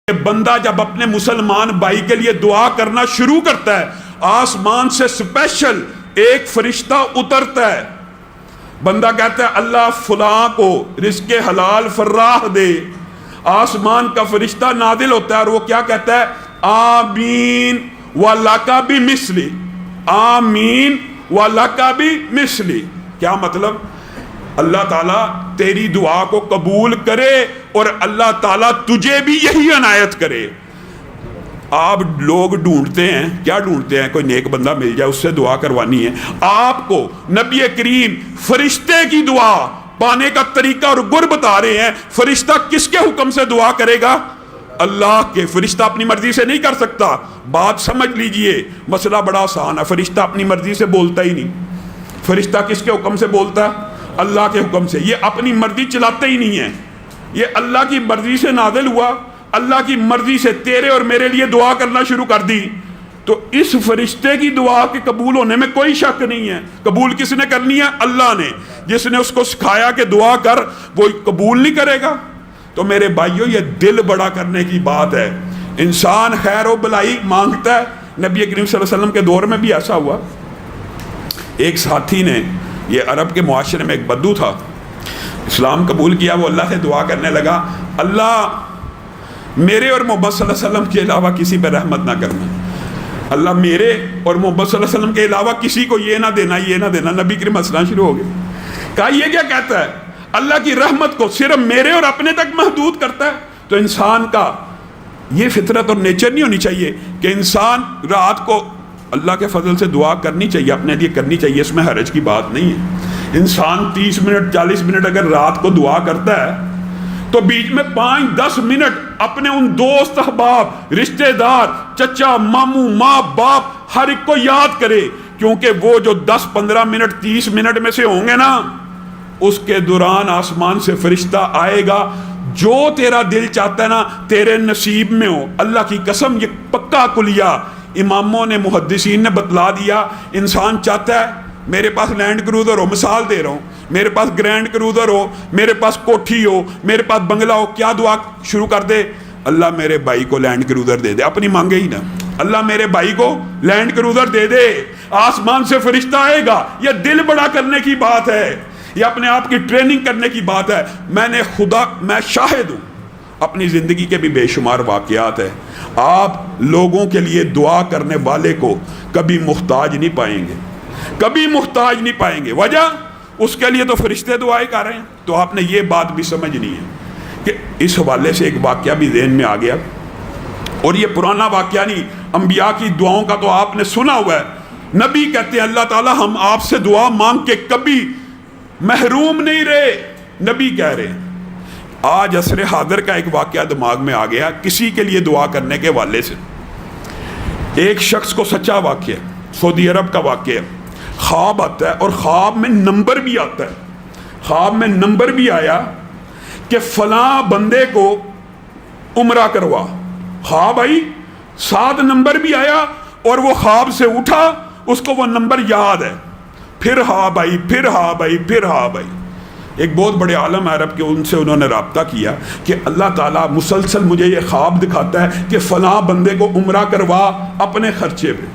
کہ بندہ جب اپنے مسلمان بھائی کے لیے دعا کرنا شروع کرتا ہے، آسمان سے سپیشل ایک فرشتہ اترتا ہے، بندہ کہتا ہے اللہ فلاں کو رزق حلال فراہ دے، آسمان کا فرشتہ نازل ہوتا ہے اور وہ کیا کہتا ہے؟ آمین وَلَكَ بِمِثْلِ، آمین وَلَكَ بِمِثْلِ۔ کیا مطلب؟ اللہ تعالیٰ تیری دعا کو قبول کرے اور اللہ تعالیٰ تجھے بھی یہی عنایت کرے۔ آپ لوگ ڈھونڈتے ہیں، کیا ڈھونڈتے ہیں؟ کوئی نیک بندہ مل جائے، اس سے دعا کروانی ہے۔ آپ کو نبی کریم فرشتے کی دعا پانے کا طریقہ اور گر بتا رہے ہیں۔ فرشتہ کس کے حکم سے دعا کرے گا؟ اللہ کے۔ فرشتہ اپنی مرضی سے نہیں کر سکتا۔ بات سمجھ لیجئے، مسئلہ بڑا آسان ہے۔ فرشتہ اپنی مرضی سے بولتا ہی نہیں۔ فرشتہ کس کے حکم سے بولتا ہے؟ اللہ کے حکم سے۔ یہ اپنی مرضی چلاتے ہی نہیں ہے، یہ اللہ کی مرضی سے نازل ہوا، اللہ کی مرضی سے تیرے اور میرے لیے دعا کرنا شروع کر دی۔ تو اس فرشتے کی دعا کے قبول ہونے میں کوئی شک نہیں ہے۔ قبول کس نے کرنی ہے؟ اللہ نے۔ جس نے اس کو سکھایا کہ دعا کر، وہ قبول نہیں کرے گا؟ تو میرے بھائیوں، یہ دل بڑا کرنے کی بات ہے۔ انسان خیر و بلائی مانگتا ہے۔ نبی کریم صلی اللہ علیہ وسلم کے دور میں بھی ایسا ہوا۔ ایک ساتھی نے، یہ عرب کے معاشرے میں ایک بدو تھا، اسلام قبول کیا، وہ اللہ سے دعا کرنے لگا، اللہ میرے اور محمد صلی اللہ علیہ وسلم کے علاوہ کسی پہ رحمت نہ کرنا، اللہ میرے اور محمد صلی اللہ علیہ وسلم کے علاوہ کسی کو یہ نہ دینا، یہ نہ دینا۔ نبی کریم ہنسنا شروع ہو گئے، کہا یہ کیا کہتا ہے؟ اللہ کی رحمت کو صرف میرے اور اپنے تک محدود کرتا ہے۔ تو انسان کا یہ فطرت اور نیچر نہیں ہونی چاہیے کہ انسان رات کو اللہ کے فضل سے دعا کرنی چاہیے، اپنے لیے کرنی چاہیے، اس میں حرج کی بات نہیں ہے۔ انسان 30 منٹ 40 منٹ اگر رات کو دعا کرتا ہے تو بیچ میں 5-10 منٹ اپنے ان دوست احباب، رشتہ دار، چچا، ماموں، ماں باپ، ہر ایک کو یاد کرے، کیونکہ وہ جو 10-15 منٹ 30 منٹ میں سے ہوں گے نا، اس کے دوران آسمان سے فرشتہ آئے گا۔ جو تیرا دل چاہتا ہے نا تیرے نصیب میں ہو، اللہ کی قسم یہ پکا کلیہ اماموں نے، محدثین نے بتلا دیا۔ انسان چاہتا ہے میرے پاس لینڈ کروزر ہو، مثال دے رہا ہوں، میرے پاس گرینڈ کروزر ہو، میرے پاس کوٹھی ہو، میرے پاس بنگلہ ہو، کیا دعا شروع کر دے؟ اللہ میرے بھائی کو لینڈ کروزر دے دے۔ اپنی مانگے ہی نا، اللہ میرے بھائی کو لینڈ کروزر دے دے، آسمان سے فرشتہ آئے گا۔ یہ دل بڑا کرنے کی بات ہے، یہ اپنے آپ کی ٹریننگ کرنے کی بات ہے۔ میں شاہد ہوں، اپنی زندگی کے بھی بے شمار واقعات ہیں۔ آپ لوگوں کے لیے دعا کرنے والے کو کبھی محتاج نہیں پائیں گے، کبھی محتاج نہیں پائیں گے۔ وجہ اس کے لیے تو فرشتے دعائیں کر رہے ہیں۔ تو آپ نے یہ بات بھی سمجھنی ہے کہ اس حوالے سے ایک واقعہ بھی ذہن میں آ گیا، اور یہ پرانا واقعہ نہیں، انبیاء کی دعاؤں کا تو آپ نے سنا ہوا ہے۔ نبی کہتے ہیں اللہ تعالیٰ ہم آپ سے دعا مانگ کے کبھی محروم نہیں رہے۔ نبی کہہ رہے ہیں۔ آج عصر حاضر کا ایک واقعہ دماغ میں آ گیا کسی کے لیے دعا کرنے کے حوالے سے۔ ایک شخص کو سچا واقعہ، سعودی عرب کا واقعہ، خواب آتا ہے اور خواب میں نمبر بھی آتا ہے۔ خواب میں نمبر بھی آیا کہ فلاں بندے کو عمرہ کروا۔ خواب آئی، 7 نمبر بھی آیا، اور وہ خواب سے اٹھا، اس کو وہ نمبر یاد ہے۔ پھر خواب آئی، پھر خواب آئی، پھر خواب آئی۔ ایک بہت بڑے عالم عرب کے، ان سے انہوں نے رابطہ کیا کہ اللہ تعالیٰ مسلسل مجھے یہ خواب دکھاتا ہے کہ فلاں بندے کو عمرہ کروا اپنے خرچے پہ۔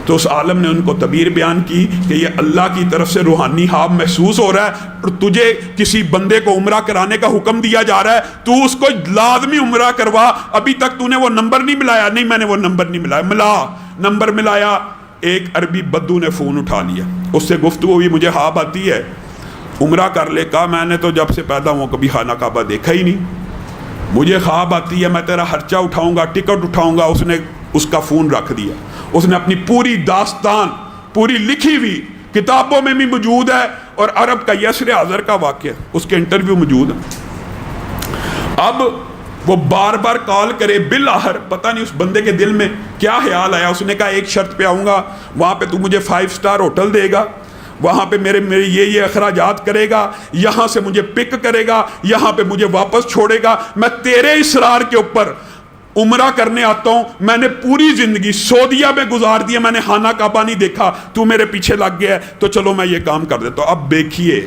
تو اس عالم نے ان کو تعبیر بیان کی کہ یہ اللہ کی طرف سے روحانی خواب محسوس ہو رہا ہے اور تجھے کسی بندے کو عمرہ کرانے کا حکم دیا جا رہا ہے، تو اس کو لازمی عمرہ کروا۔ ابھی تک تو نے وہ نمبر نہیں ملایا۔ نہیں، میں نے وہ نمبر نہیں ملایا۔ نمبر ملایا۔ ایک عربی بدو نے فون اٹھا لیا، اس سے گفتگو ہوئی، مجھے خواب آتی ہے عمرہ کر لے۔ کہا میں نے تو جب سے پیدا ہوں کبھی خانہ کعبہ دیکھا ہی نہیں، مجھے خواب آتی ہے میں تیرا خرچہ اٹھاؤں گا، ٹکٹ اٹھاؤں گا۔ اس نے اس کا فون رکھ دیا۔ اس نے اپنی پوری داستان، پوری لکھی ہوئی، کتابوں میں بھی موجود ہے، اور عرب کا عصر حاضر کا واقعہ، اس کے انٹرویو موجود ہے۔ اب وہ بار بار کال کرے، بالآخر پتہ نہیں اس بندے کے دل میں کیا خیال آیا۔ اس نے کہا ایک شرط پہ آؤں گا، وہاں پہ تو مجھے 5 سٹار ہوٹل دے گا، وہاں پہ میرے یہ اخراجات کرے گا، یہاں سے مجھے پک کرے گا، یہاں پہ مجھے واپس چھوڑے گا۔ میں تیرے اصرار کے اوپر عمرہ کرنے آتا ہوں، میں نے پوری زندگی سعودیہ میں گزار دیا، میں نے خانہ کعبہ نہیں دیکھا، تو میرے پیچھے لگ گیا ہے، تو چلو میں یہ کام کر دیتا ہوں۔ اب دیکھیے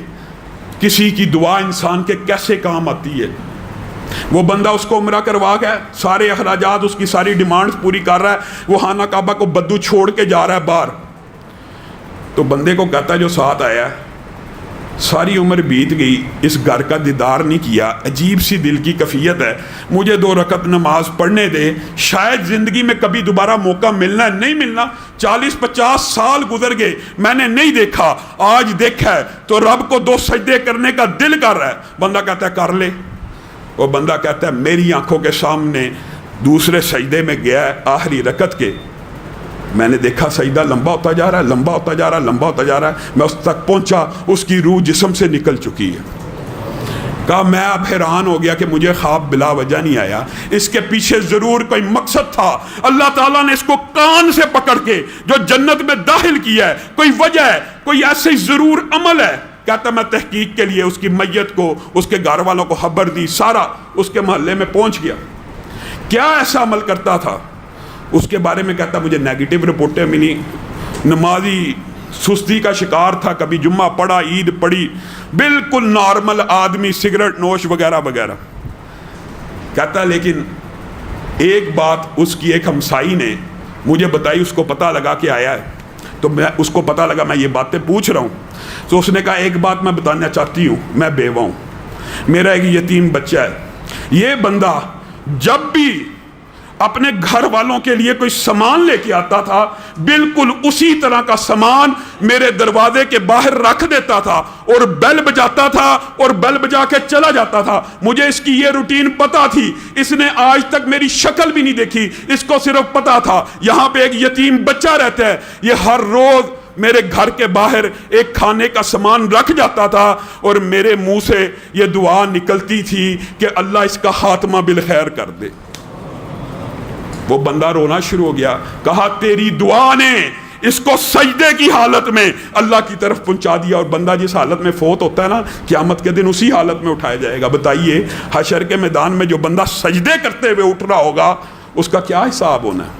کسی کی دعا انسان کے کیسے کام آتی ہے۔ وہ بندہ اس کو عمرہ کروا گیا، سارے اخراجات، اس کی ساری ڈیمانڈز پوری کر رہا ہے، وہ خانہ کعبہ کو بدو چھوڑ کے جا رہا ہے باہر، تو بندے کو کہتا ہے جو ساتھ آیا ہے ساری عمر بیت گئی، اس گھر کا دیدار نہیں کیا، عجیب سی دل کی کیفیت ہے، مجھے 2 رکعت نماز پڑھنے دے، شاید زندگی میں کبھی دوبارہ موقع ملنا ہے، نہیں ملنا، 40-50 سال گزر گئے میں نے نہیں دیکھا، آج دیکھا ہے تو رب کو 2 سجدے کرنے کا دل کر رہا ہے۔ بندہ کہتا ہے کر لے، وہ بندہ کہتا ہے میری آنکھوں کے سامنے دوسرے سجدے میں گیا ہے آخری رکعت کے، میں نے دیکھا سجدہ لمبا ہوتا جا رہا ہے، لمبا ہوتا جا رہا ہے، لمبا ہوتا جا رہا ہے، میں اس تک پہنچا، اس کی روح جسم سے نکل چکی ہے۔ کہا میں اب حیران ہو گیا کہ مجھے خواب بلا وجہ نہیں آیا، اس کے پیچھے ضرور کوئی مقصد تھا، اللہ تعالیٰ نے اس کو کان سے پکڑ کے جو جنت میں داخل کیا ہے، کوئی وجہ ہے، کوئی ایسے ضرور عمل ہے۔ کہتا میں تحقیق کے لیے اس کی میت کو، اس کے گھر والوں کو خبر دی، سارا اس کے محلے میں پہنچ گیا، کیا ایسا عمل کرتا تھا، اس کے بارے میں کہتا مجھے نیگیٹو رپورٹیں ملی، نمازی سستی کا شکار تھا، کبھی جمعہ پڑھا، عید پڑھی، بالکل نارمل آدمی، سگریٹ نوش وغیرہ وغیرہ۔ کہتا لیکن ایک بات اس کی ایک ہمسائی نے مجھے بتائی، اس کو پتہ لگا کہ آیا ہے، تو میں اس کو پتہ لگا میں یہ باتیں پوچھ رہا ہوں، تو اس نے کہا ایک بات میں بتانا چاہتی ہوں، میں بیوہ ہوں، میرا ایک یتیم بچہ ہے، یہ بندہ جب بھی اپنے گھر والوں کے لیے کوئی سامان لے کے آتا تھا، بالکل اسی طرح کا سامان میرے دروازے کے باہر رکھ دیتا تھا اور بیل بجاتا تھا اور بیل بجا کے چلا جاتا تھا۔ مجھے اس کی یہ روٹین پتا تھی، اس نے آج تک میری شکل بھی نہیں دیکھی، اس کو صرف پتا تھا یہاں پہ ایک یتیم بچہ رہتا ہے، یہ ہر روز میرے گھر کے باہر ایک کھانے کا سامان رکھ جاتا تھا اور میرے منہ سے یہ دعا نکلتی تھی کہ اللہ اس کا خاتمہ بالخیر کر دے۔ وہ بندہ رونا شروع ہو گیا، کہا تیری دعا نے اس کو سجدے کی حالت میں اللہ کی طرف پہنچا دیا، اور بندہ جس حالت میں فوت ہوتا ہے نا، قیامت کے دن اسی حالت میں اٹھایا جائے گا۔ بتائیے حشر کے میدان میں جو بندہ سجدے کرتے ہوئے اٹھ رہا ہوگا، اس کا کیا حساب ہونا ہے؟